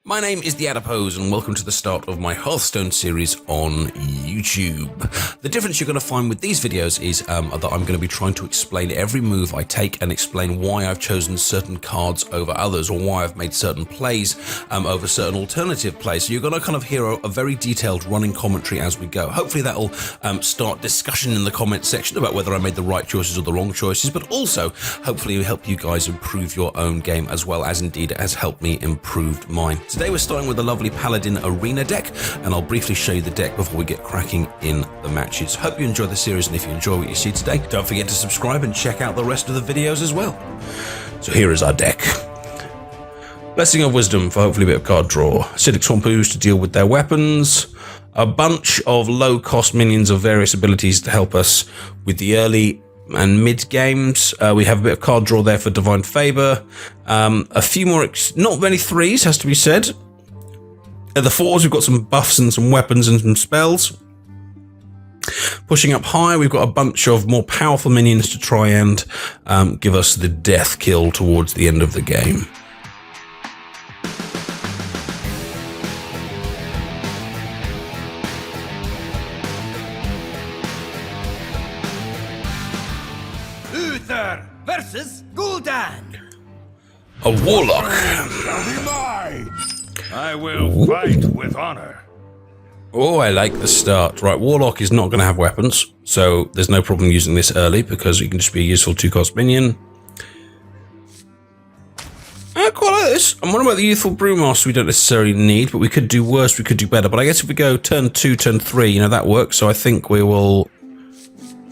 My name is TheAdipose and welcome to the start of my Hearthstone series on YouTube. The difference you're going to find with these videos is that I'm going to be trying to explain every move I take and explain why I've chosen certain cards over others or why I've made certain plays over certain alternative plays. So you're going to kind of hear a very detailed running commentary as we go. Hopefully that'll start discussion in the comment section about whether I made the right choices or the wrong choices, but also hopefully it'll help you guys improve your own game as well as indeed it has helped me improve mine. Today we're starting with the lovely Paladin Arena deck, and I'll briefly show you the deck before we get cracking in the matches. Hope you enjoy the series, and if you enjoy what you see today, don't forget to subscribe and check out the rest of the videos as well. So here is our deck. Blessing of Wisdom for hopefully a bit of card draw. Acidic Swampus to deal with their weapons. A bunch of low-cost minions of various abilities to help us with the early and mid games. We have a bit of card draw there for Divine Favor. A few more, not many threes, has to be said. At the fours, we've got some buffs and some weapons and some spells. Pushing up high, we've got a bunch of more powerful minions to try and give us the death kill towards the end of the game. Versus Gul'dan. A warlock. I will fight with honor. Oh, I like the start. Right, warlock is not going to have weapons, so there's no problem using this early because it can just be a useful 2-cost minion. I quite like this. I'm wondering about the youthful brewmaster we don't necessarily need, but we could do worse, we could do better. But I guess if we go turn 2, turn 3, you know, that works. So I think we will,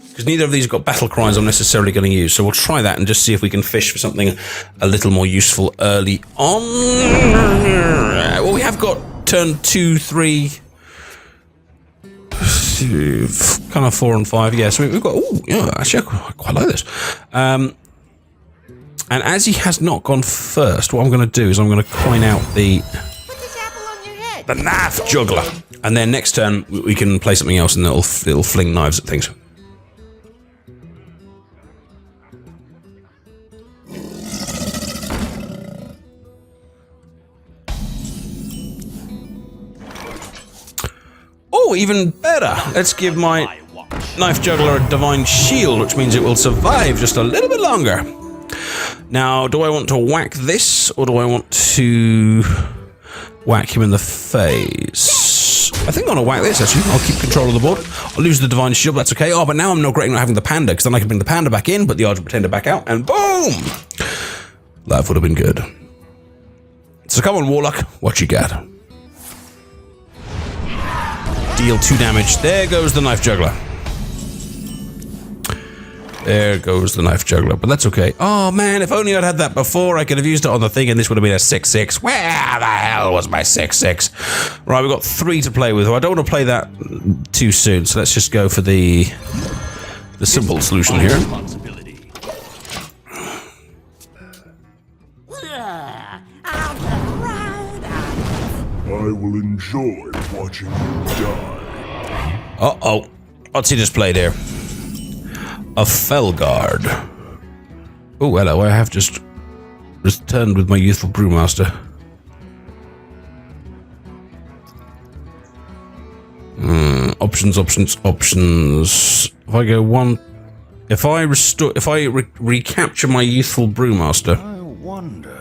because neither of these have got battle cries I'm necessarily going to use. So we'll try that and just see if we can fish for something a little more useful early on. Well, we have got turn 2, 3, kind of 4 and 5. Yeah, so we've got, oh, yeah, actually, I quite like this. And as he has not gone first, what I'm going to do is I'm going to coin out the knife juggler. And then next turn, we can play something else and it'll fling knives at things. Oh, even better. Let's give my knife juggler a divine shield, which means it will survive just a little bit longer. Now, do I want to whack this, or do I want to whack him in the face? I think I want to whack this, actually. I'll keep control of the board. I'll lose the divine shield, that's okay. Oh, but now I'm not regretting not having the panda, because then I can bring the panda back in, put the Argent Pretender back out, and boom! That would have been good. So come on, Warlock, what you got? Deal 2 damage. There goes the knife juggler. There goes the knife juggler, but that's okay. Oh man, if only I'd had that before, I could have used it on the thing and this would have been a 6-6. Where the hell was my 6-6? Right, we've got 3 to play with. I don't want to play that too soon, so let's just go for the simple solution here. I will enjoy watching you die. Uh-oh. What's he just played here? A Felguard. Oh, hello. I have just returned with my youthful brewmaster. Options. If I go one... If I recapture my youthful brewmaster... I wonder.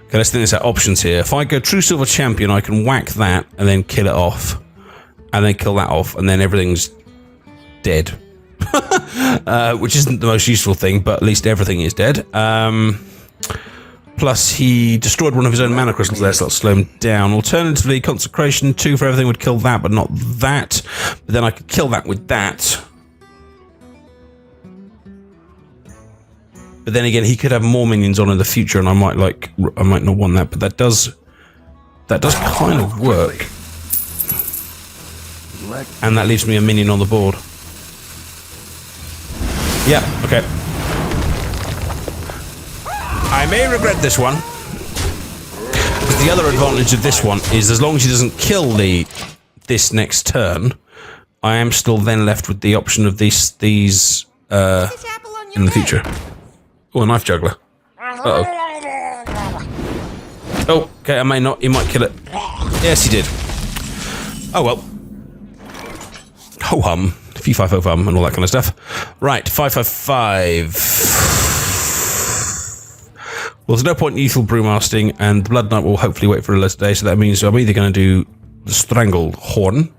Okay, let's think this out. Options here. If I go True Silver Champion, I can whack that and then kill it off. And then kill that off, and then everything's dead. Which isn't the most useful thing, but at least everything is dead. Plus, he destroyed one of his own mana crystals there, so that'll slow him down. Alternatively, Consecration 2 for everything would kill that, but not that. But then I could kill that with that. But then again, he could have more minions on in the future, and I might not want that. But that does kind of work. And that leaves me a minion on the board. Yeah, okay. I may regret this one. But the other advantage of this one is as long as he doesn't kill this next turn, I am still then left with the option of these in the future. Oh, a knife juggler. Uh-oh. Oh, okay, I may not. He might kill it. Yes, he did. Oh, well. Ho-hum. Fee-fi-fo-fum and all that kind of stuff. Right, 555. Well, there's no point in lethal brewmasting, and the Blood Knight will hopefully wait for a later day, so that means I'm either going to do the Strangled Horn,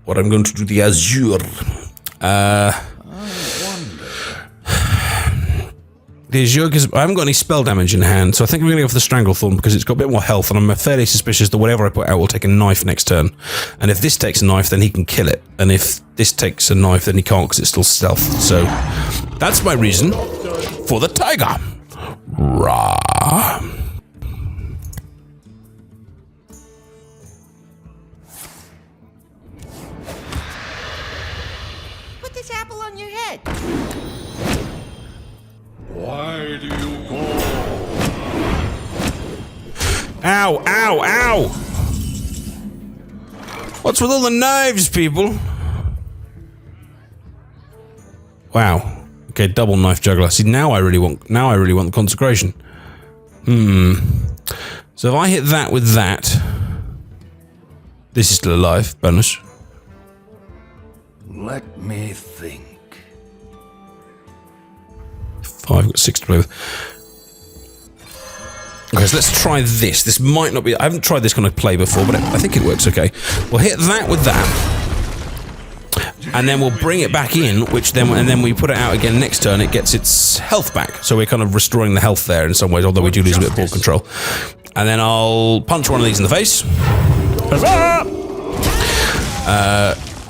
or I'm going to do the Azure. The Azure, because I haven't got any spell damage in hand, so I think I'm going to go for the Stranglethorn because it's got a bit more health, and I'm fairly suspicious that whatever I put out will take a knife next turn. And if this takes a knife, then he can kill it. And if this takes a knife, then he can't because it's still stealth. So that's my reason for the tiger. Rah. Put this apple on your head. Why do you go? Ow, ow, ow! What's with all the knives, people? Wow. Okay, double knife juggler. See, now I really want the consecration. So if I hit that with that, this is still alive. Bonus. Let me think. 5, got 6 to play with. Okay, so let's try this. This might not be... I haven't tried this kind of play before, but I think it works okay. We'll hit that with that. And then we'll bring it back in, and then we put it out again next turn, it gets its health back. So we're kind of restoring the health there in some ways, although we do lose a bit of ball control. And then I'll punch one of these in the face.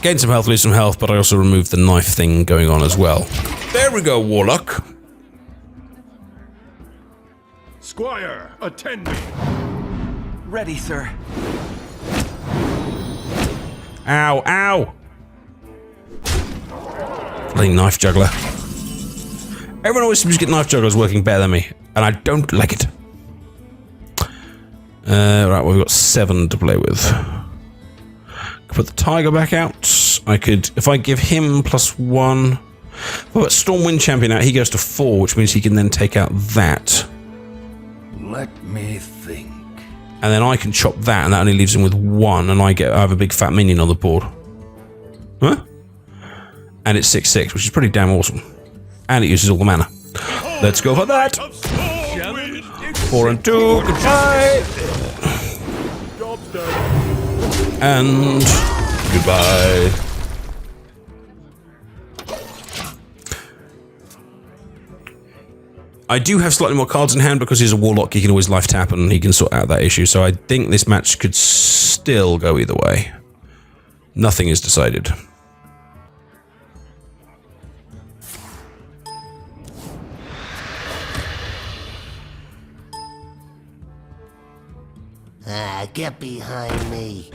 Gain some health, lose some health, but I also remove the knife thing going on as well. There we go, Warlock. Squire, attend me. Ready, sir. Ow, ow. Bloody knife juggler. Everyone always seems to get knife jugglers working better than me, and I don't like it. Right, well, we've got 7 to play with. Put the tiger back out. I could, if I give him +1. Well, but Stormwind Champion out, he goes to 4, which means he can then take out that. Let me think. And then I can chop that, and that only leaves him with 1, and I have a big fat minion on the board. Huh? And it's 6/6, which is pretty damn awesome. And it uses all the mana. Let's go for that. 4 and 2, goodbye. And goodbye. I do have slightly more cards in hand because he's a warlock. He can always life tap and he can sort out that issue. So I think this match could still go either way. Nothing is decided. Get behind me.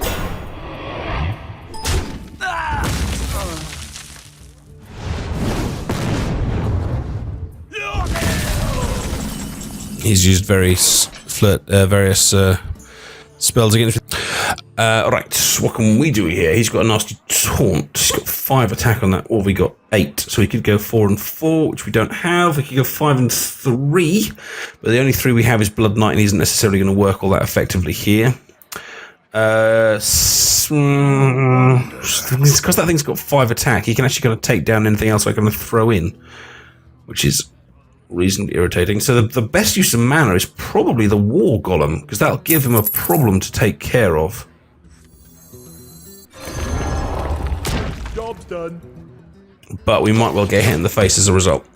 He's used various spells against me. Right, what can we do here? He's got a nasty taunt. He's got 5 attack on that, or we got 8. So he could go 4 and 4, which we don't have. We could go 5 and 3, but the only 3 we have is Blood Knight, and he isn't necessarily going to work all that effectively here. It's because that thing's got 5 attack. He can actually kind of take down anything else I can throw in, which is reasonably irritating. So the best use of mana is probably the War Golem, because that'll give him a problem to take care of. Job's done. But we might well get hit in the face as a result.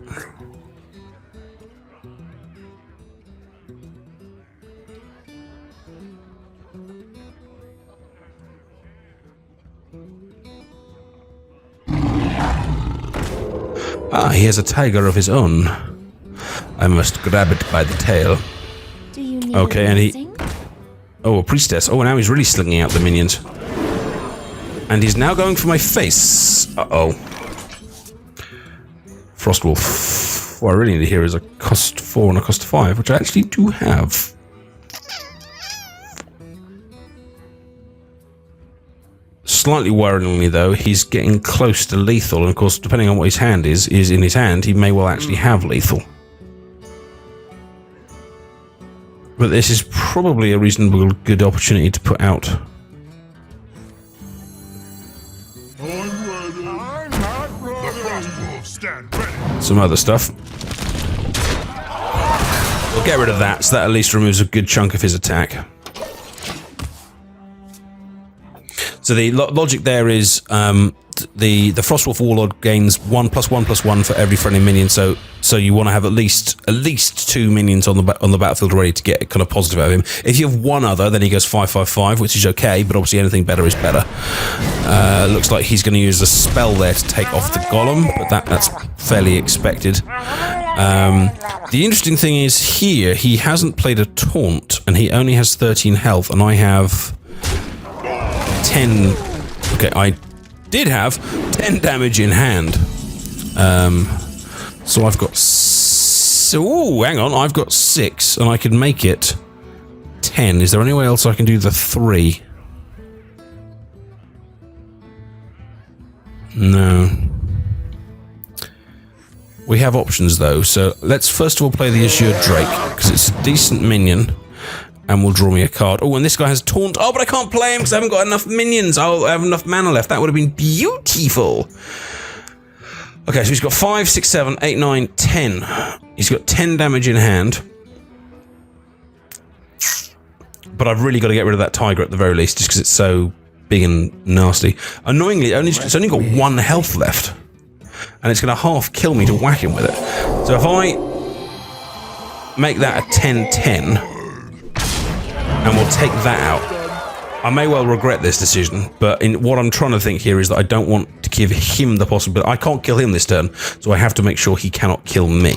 Ah, he has a tiger of his own. I must grab it by the tail. Do you need Okay, and he... anything? Oh, a priestess. Oh, now he's really slinging out the minions. And he's now going for my face. Uh-oh. Frostwolf. What I really need here is a cost 4 and a cost 5, which I actually do have. Slightly worryingly, though, he's getting close to lethal, and of course, depending on what his hand is in his hand, he may well actually have lethal. But this is probably a reasonable good opportunity to put out. Some other stuff. We'll get rid of that, so that at least removes a good chunk of his attack. So the logic there is the Frostwolf Warlord gains 1+1/+1 for every friendly minion. So you want to have at least 2 minions on the battlefield ready to get kind of positive out of him. If you have one other, then he goes 5/5/5, which is okay. But obviously anything better is better. Looks like he's going to use a spell there to take off the golem, but that's fairly expected. The interesting thing is here he hasn't played a taunt, and he only has 13 health, and I have 10. Okay, I did have 10 damage in hand. So I've got... Oh, hang on. I've got 6, and I can make it 10. Is there any way else I can do the 3? No. We have options, though. So let's first of all play the Azure Drake, because it's a decent minion. And will draw me a card. Oh, and this guy has taunt. Oh, but I can't play him because I haven't got enough minions. I'll have enough mana left. That would have been beautiful. Okay, so he's got 5, 6, 7, 8, 9, 10. He's got 10 damage in hand. But I've really got to get rid of that tiger at the very least, just because it's so big and nasty. Annoyingly, it's only got 1 health left. And it's going to half kill me to whack him with it. So if I make that a 10-10... and we'll take that out. I may well regret this decision, but what I'm trying to think here is that I don't want to give him the possibility. I can't kill him this turn, so I have to make sure he cannot kill me.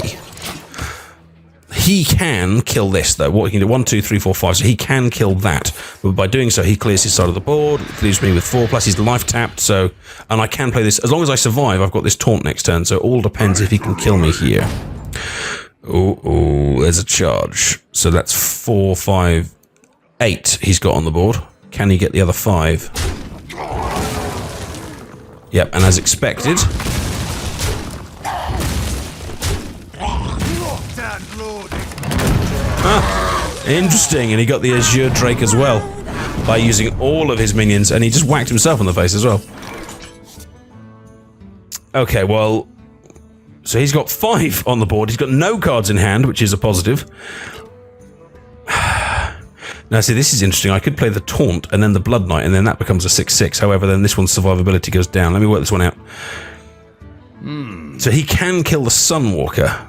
He can kill this, though. What he can do, 1, 2, 3, 4, 5, so he can kill that. But by doing so, he clears his side of the board, leaves me with 4, plus he's life tapped, so... And I can play this. As long as I survive, I've got this taunt next turn, so it all depends if he can kill me here. Oh, there's a charge. So that's 4, 5... 8 he's got on the board. Can he get the other 5? Yep, and as expected... Interesting, and he got the Azure Drake as well, by using all of his minions, and he just whacked himself in the face as well. Okay, well... So he's got 5 on the board. He's got no cards in hand, which is a positive. Now, see, this is interesting. I could play the Taunt and then the Blood Knight, and then that becomes a 6/6. However, then this one's survivability goes down. Let me work this one out. So he can kill the Sunwalker.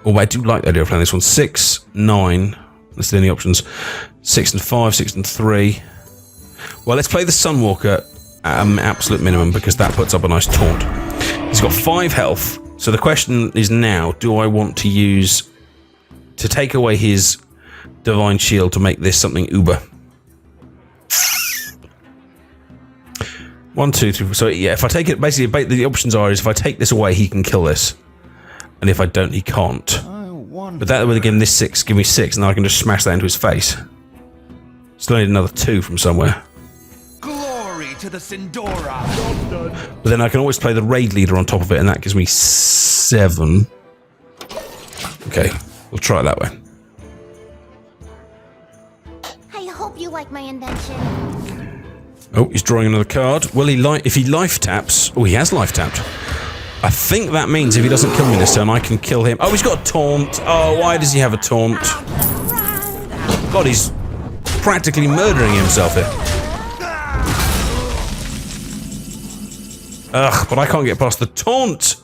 Oh, I do like the idea of playing this one. 6, 9. Let's see any options. 6 and 5, 6 and 3. Well, let's play the Sunwalker at an absolute minimum, because that puts up a nice Taunt. He's got 5 health. So the question is now, do I want to use... to take away his Divine Shield to make this something uber. 1, 2, 3, 4. So yeah, if I take it, basically the options are is if I take this away, he can kill this, and if I don't, he can't. But that would again, this 6 give me 6, and then I can just smash that into his face. Still need another 2 from somewhere. Glory to the Sindora. But then I can always play the Raid Leader on top of it, and that gives me 7. Okay, we'll try it that way. I hope you like my invention. Oh, he's drawing another card. Will he if he life taps? Oh, he has life tapped. I think that means if he doesn't kill me this turn, I can kill him. Oh, he's got a taunt. Oh, why does he have a taunt? God, he's practically murdering himself here. Ugh, but I can't get past the taunt.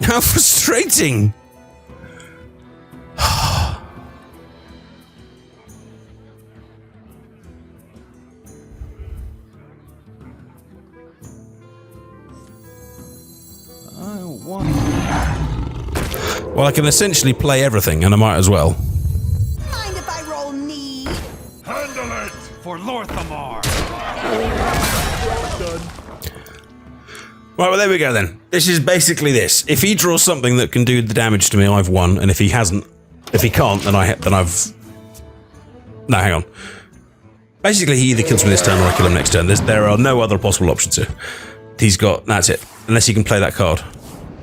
How frustrating. Well, I can essentially play everything, and I might as well. Mind if I roll knee? Handle it for Lorthamar. Right, well, there we go then. This is basically this. If he draws something that can do the damage to me, I've won, and if he hasn't, if he can't, then I've... No, hang on. Basically, he either kills me this turn or I kill him next turn. There are no other possible options here. He's got... That's it. Unless he can play that card.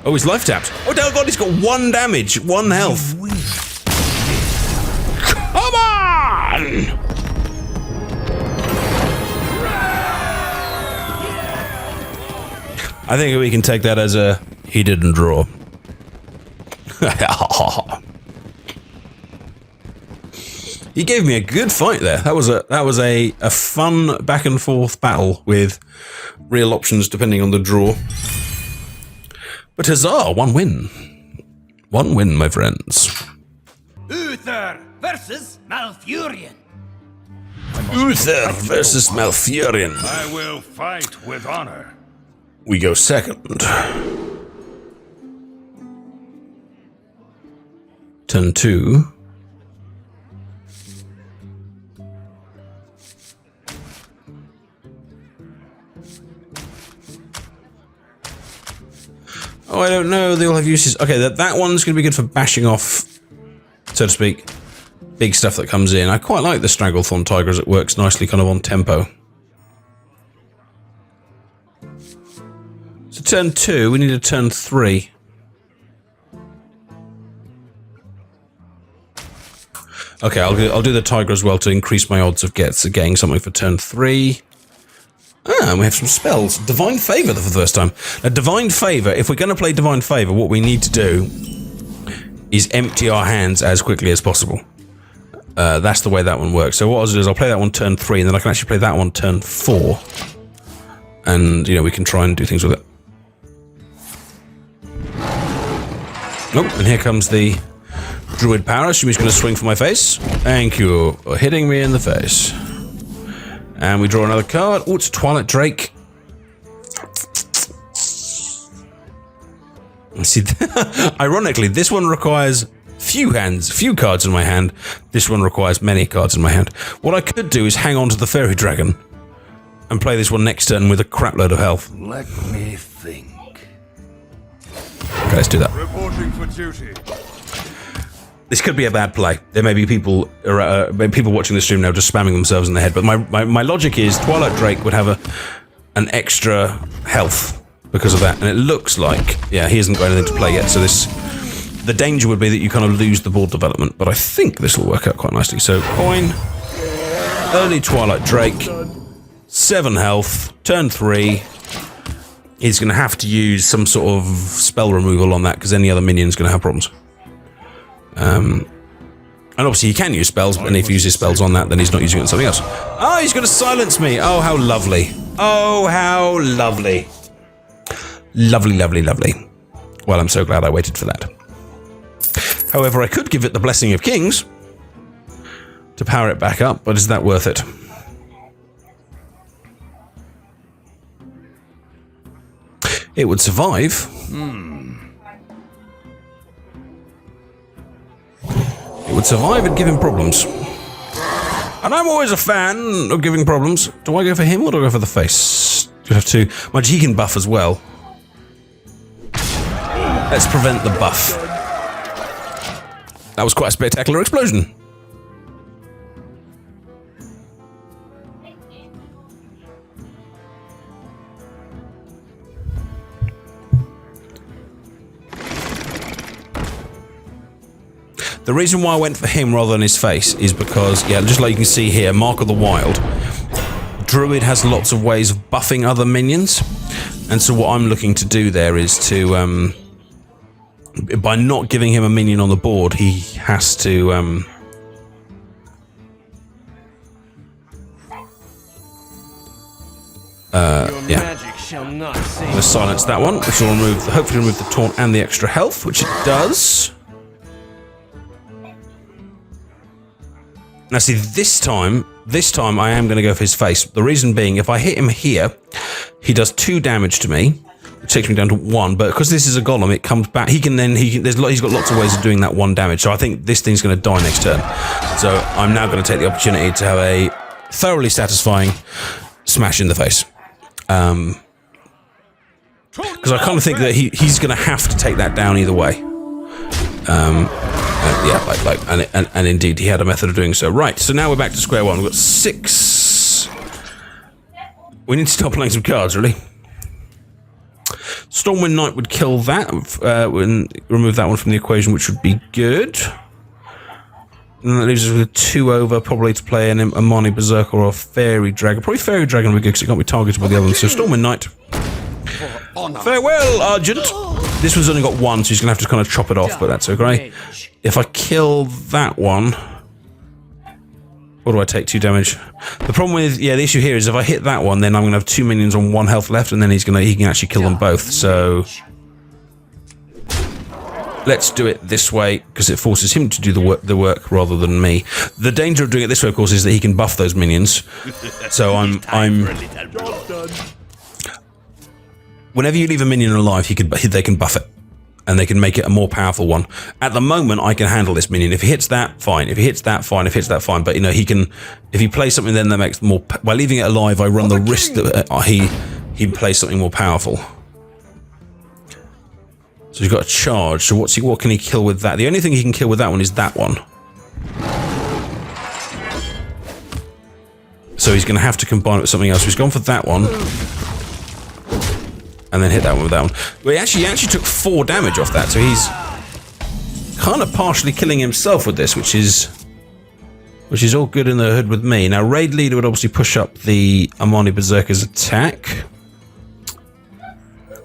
Oh, he's life tapped. Oh, dear God, he's got 1 damage, 1 health. Come on! I think we can take that as a he didn't draw. He gave me a good fight there. That was a fun back and forth battle with real options depending on the draw. But huzzah, 1 win. 1 win, my friends. Uther versus Malfurion. Uther versus Malfurion. I will fight with honor. We go second. Turn 2. Oh, I don't know. They all have uses. Okay, that one's going to be good for bashing off, so to speak, big stuff that comes in. I quite like the Stranglethorn Tiger as it works nicely kind of on tempo. So turn 2, we need a turn 3. Okay, I'll do the Tiger as well to increase my odds of getting something for turn 3. Ah, and we have some spells. Divine Favor for the first time. Now, Divine Favor, if we're going to play Divine Favor, what we need to do is empty our hands as quickly as possible. That's the way that one works. So what I'll do is I'll play that one turn 3, and then I can actually play that one turn 4. And, you know, we can try and do things with it. Oh, and here comes the Druid power. She's going to swing for my face. Thank you for hitting me in the face. And we draw another card. Oh, it's Twilight Drake. See, ironically, this one requires few cards in my hand. This one requires many cards in my hand. What I could do is hang on to the Fairy Dragon and play this one next turn with a crapload of health. Let me think. Okay, let's do that. Reporting for duty. This could be a bad play. There may be people watching the stream now just spamming themselves in the head. But my logic is Twilight Drake would have an extra health because of that. And it looks like, yeah, he hasn't got anything to play yet. So the danger would be that you kind of lose the board development. But I think this will work out quite nicely. So coin, early Twilight Drake, 7 health, turn 3. He's going to have to use some sort of spell removal on that because any other minion's going to have problems. And obviously he can use spells, and if he uses spells on that, then he's not using it on something else. Oh, he's going to silence me. Oh, how lovely. Oh, how lovely. Lovely, lovely, lovely. Well, I'm so glad I waited for that. However, I could give it the Blessing of Kings to power it back up, but is that worth it? It would survive. It would survive and give him problems. And I'm always a fan of giving problems. Do I go for him or do I go for the face? You have to. My he can buff as well. Let's prevent the buff. That was quite a spectacular explosion. The reason why I went for him rather than his face is because, yeah, just like you can see here, Mark of the Wild, Druid has lots of ways of buffing other minions, and so what I'm looking to do there is to, by not giving him a minion on the board, he has to, yeah. Let's silence that one, which will hopefully remove the taunt and the extra health, which it does. Now see, this time I am going to go for his face. The reason being, if I hit him here, he does 2 damage to me, which takes me down to 1. But because this is a golem, it comes back. He's got lots of ways of doing that 1 damage. So I think this thing's going to die next turn. So I'm now going to take the opportunity to have a thoroughly satisfying smash in the face. Because I kind of think that he's going to have to take that down either way. Yeah, and indeed, he had a method of doing so. Right, so now we're back to square one. We've got 6. We need to stop playing some cards, really. Stormwind Knight would kill that, and remove that one from the equation, which would be good. And that leaves us with 2 over, probably to play an Amani Berserker or a Fairy Dragon. Probably Fairy Dragon would be good because it can't be targeted by the other ones. So Stormwind Knight. Farewell, Argent. This one's only got 1, so he's going to have to kind of chop it off, but that's okay. If I kill that one... What do I take? 2 damage. The problem with, the issue here is if I hit that one, then I'm going to have 2 minions on 1 health left, and then he can actually kill them both, so... Let's do it this way, because it forces him to do the work rather than me. The danger of doing it this way, of course, is that he can buff those minions. So whenever you leave a minion alive, they can buff it. And they can make it a more powerful one. At the moment, I can handle this minion. If he hits that, fine. If he hits that, fine. If he hits that, fine. But, you know, he can... If he plays something then that makes more... By leaving it alive, I run the risk that he plays something more powerful. So he's got a charge. So what can he kill with that? The only thing he can kill with that one is that one. So he's going to have to combine it with something else. So he's gone for that one. And then hit that one with that one. But he actually took 4 damage off that, so he's kind of partially killing himself with this, which is all good in the hood with me. Now, Raid Leader would obviously push up the Amani Berserker's attack.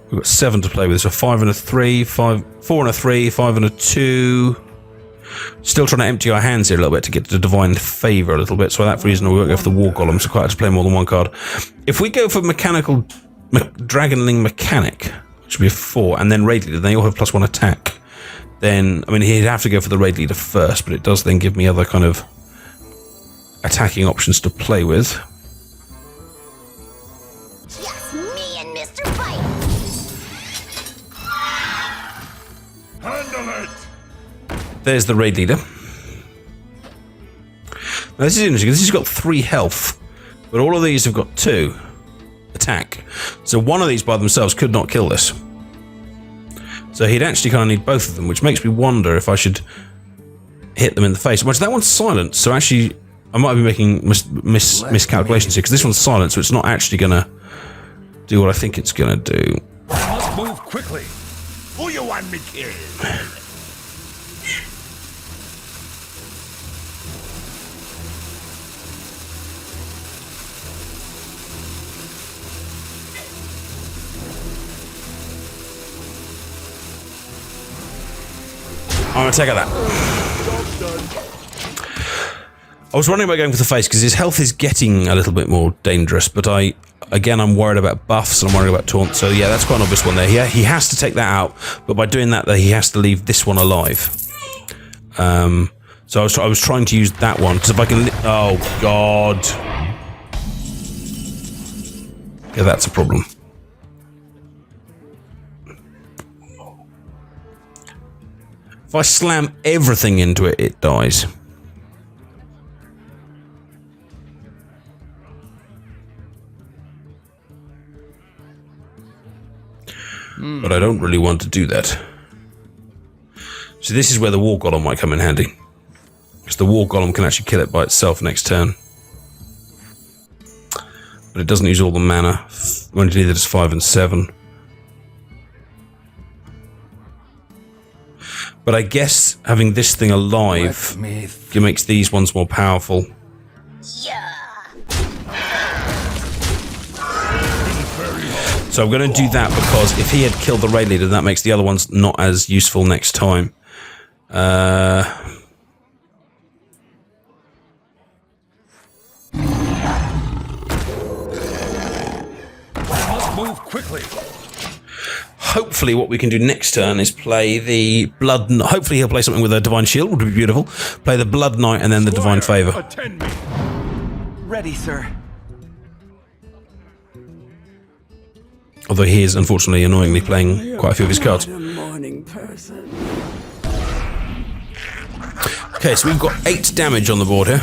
We've got 7 to play with, so 5 and a 3, 4 and a 3, 5 and a 2. Still trying to empty our hands here a little bit to get the Divine Favor a little bit, so for that reason we won't go for the War Golem, so quite hard to play more than 1 card. If we go for Mechanical... Dragonling Mechanic, which would be a 4, and then Raid Leader, they all have +1 attack. Then, I mean, he'd have to go for the Raid Leader first, but it does then give me other kind of attacking options to play with. Just me and Mr. Fight. Handle it! There's the Raid Leader. Now, this is interesting. This has got 3 health, but all of these have got 2 attack. So one of these by themselves could not kill this. So he'd actually kind of need both of them, which makes me wonder if I should hit them in the face. Which that one's silent, so actually I might be making miscalculations here, because this one's silent, so it's not actually going to do what I think it's going to do. I must move quickly. Who you want me to kill? I'm going to take out that. I was wondering about going for the face because his health is getting a little bit more dangerous, but I'm worried about buffs and I'm worried about taunt, so yeah, that's quite an obvious one there. Yeah, he has to take that out, but by doing that, he has to leave this one alive. So I was trying to use that one, because if I can... Oh, God. Yeah, that's a problem. If I slam everything into it, it dies. But I don't really want to do that. So this is where the War Golem might come in handy. Because the War Golem can actually kill it by itself next turn. But it doesn't use all the mana. Only needed is 5 and 7. But I guess having this thing alive makes these ones more powerful. Yeah. So I'm going to do that because if he had killed the raid leader, that makes the other ones not as useful next time. I must move quickly. Hopefully what we can do next turn is play the Blood... Hopefully he'll play something with a Divine Shield, would be beautiful. Play the Blood Knight and then the Divine Favor. Attend me. Ready, sir. Although he is, unfortunately, annoyingly playing quite a few of his cards. Okay, so we've got 8 damage on the board here.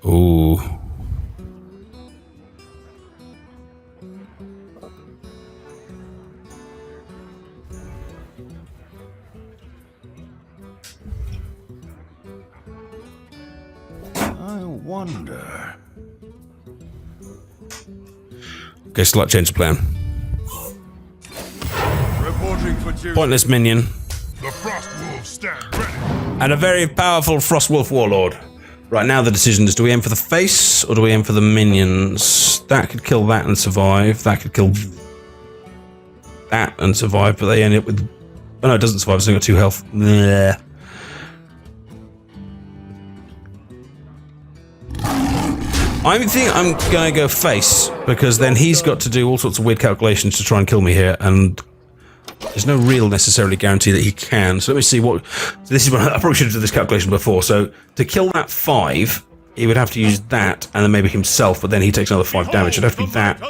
Ooh. I wonder... Okay, slight change of plan. Reporting for duty. Pointless minion. The Frost Wolves stand ready. And a very powerful Frostwolf Warlord. Right, now the decision is, do we aim for the face or do we aim for the minions? That could kill that and survive. That could kill that and survive, but they end up with... Oh no, it doesn't survive, it's only got 2 health. Blech. I think I'm going to go face, because then he's got to do all sorts of weird calculations to try and kill me here, and there's no real necessarily guarantee that he can. So let me see what... So this is what I probably should have done this calculation before. So to kill that 5, he would have to use that, and then maybe himself, but then he takes another 5 damage. It'd have to be that.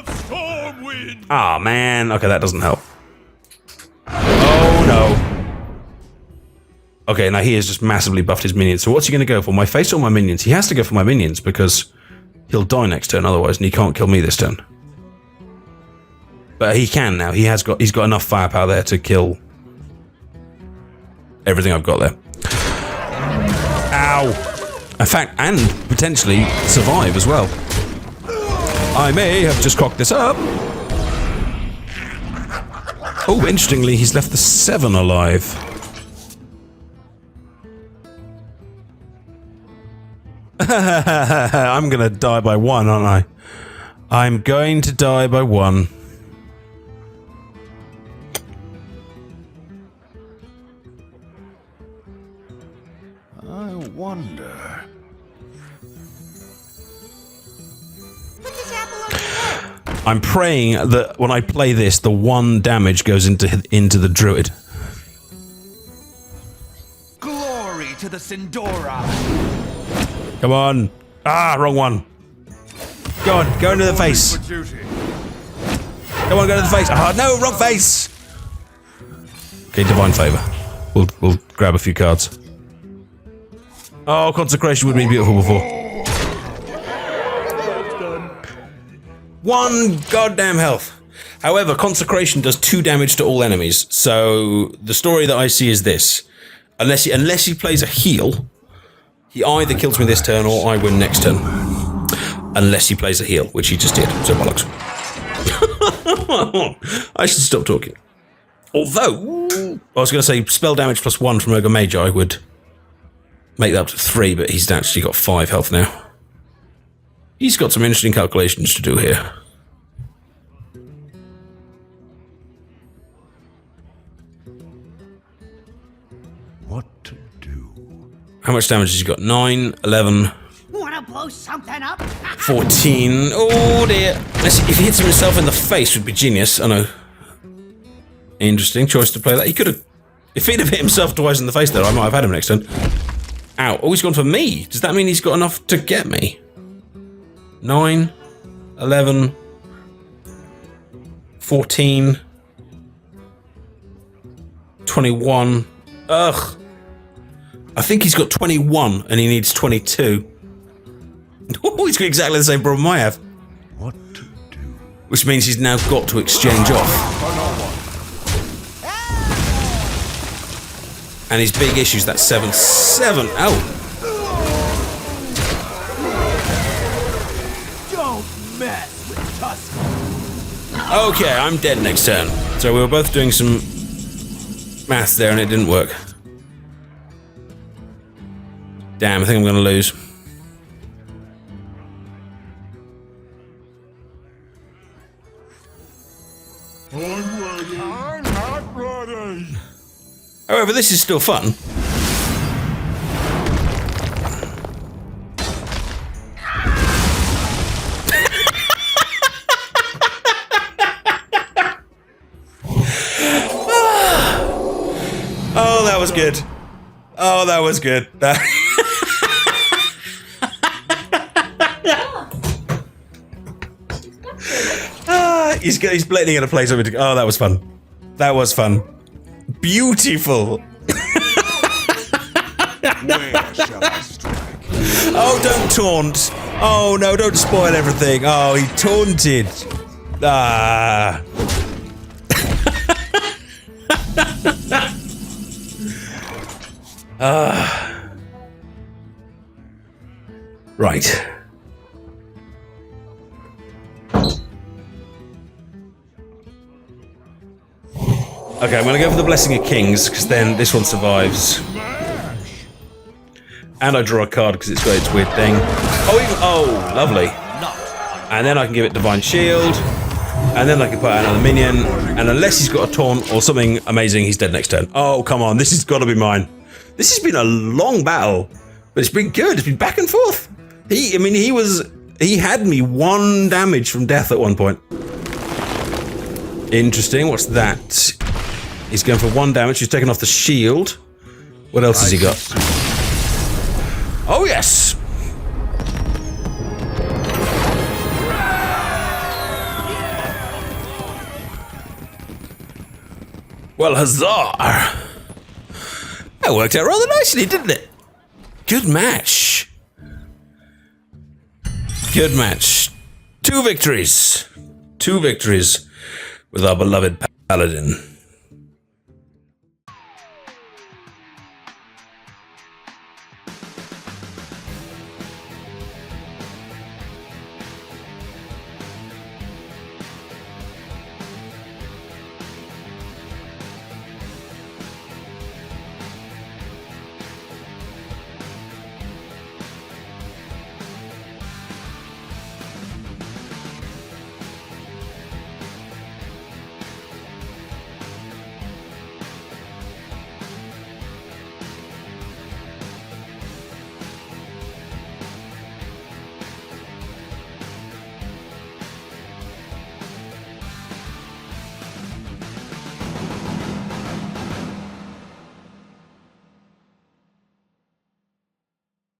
Ah, man. Okay, that doesn't help. Oh, no. Okay, now he has just massively buffed his minions. So what's he going to go for? My face or my minions? He has to go for my minions, because he'll die next turn otherwise, and he can't kill me this turn. But he can now. He's got enough firepower there to kill everything I've got there. Ow! In fact, and potentially survive as well. I may have just cocked this up. Oh, interestingly, he's left the 7 alive. I'm gonna die by 1, aren't I? I'm going to die by 1. I wonder. I'm praying that when I play this, the 1 damage goes into the druid. Glory to the Sindora. Come on! Ah, wrong one. Go on, go into the face. For duty. Come on, go to the face. Ah, no, wrong face. Okay, divine favor. We'll grab a few cards. Oh, consecration would have been beautiful before. 1 goddamn health. However, consecration does 2 damage to all enemies. So the story that I see is this: unless he plays a heal, he either kills me this turn or I win next turn. Unless he plays a heal, which he just did. So bollocks. I should stop talking. Although I was going to say spell damage plus 1 from Ogre Magi would make that up to 3, but he's actually got 5 health now. He's got some interesting calculations to do here. What to do? How much damage has he got? 9, 11, Wanna blow something up? 14. Oh dear. If he hits himself in the face, would be genius. I know. Interesting choice to play that. He could have... If he'd have hit himself twice in the face there, I might have had him next turn. Ow. Oh, he's gone for me. Does that mean he's got enough to get me? 9, 11, 14, 21. Ugh. I think he's got 21 and he needs 22. Oh, he's got exactly the same problem I have. What to do? Which means he's now got to exchange off. And his big issue's that 7/7. Ow. Don't mess with Tusk. Okay, I'm dead next turn. So we were both doing some maths there and it didn't work. Damn, I think I'm going to lose. I'm ready. I'm not ready. However, this is still fun. Oh, that was good. Oh, that was good. He's blatantly going to play something. Oh, that was fun. That was fun. Beautiful. Where shall I strike? Oh, don't taunt. Oh, no, don't spoil everything. Oh, he taunted. Ah. Right. Okay, I'm going to go for the Blessing of Kings, because then this one survives. And I draw a card because it's got its weird thing. Oh, lovely. And then I can give it Divine Shield. And then I can put out another minion. And unless he's got a taunt or something amazing, he's dead next turn. Oh, come on. This has got to be mine. This has been a long battle. But it's been good. It's been back and forth. He had me 1 damage from death at one point. Interesting. What's that? He's going for 1 damage. He's taken off the shield. What else has he got? Oh, yes. Well, huzzah. That worked out rather nicely, didn't it? Good match. Good match. 2 victories. 2 victories with our beloved Paladin.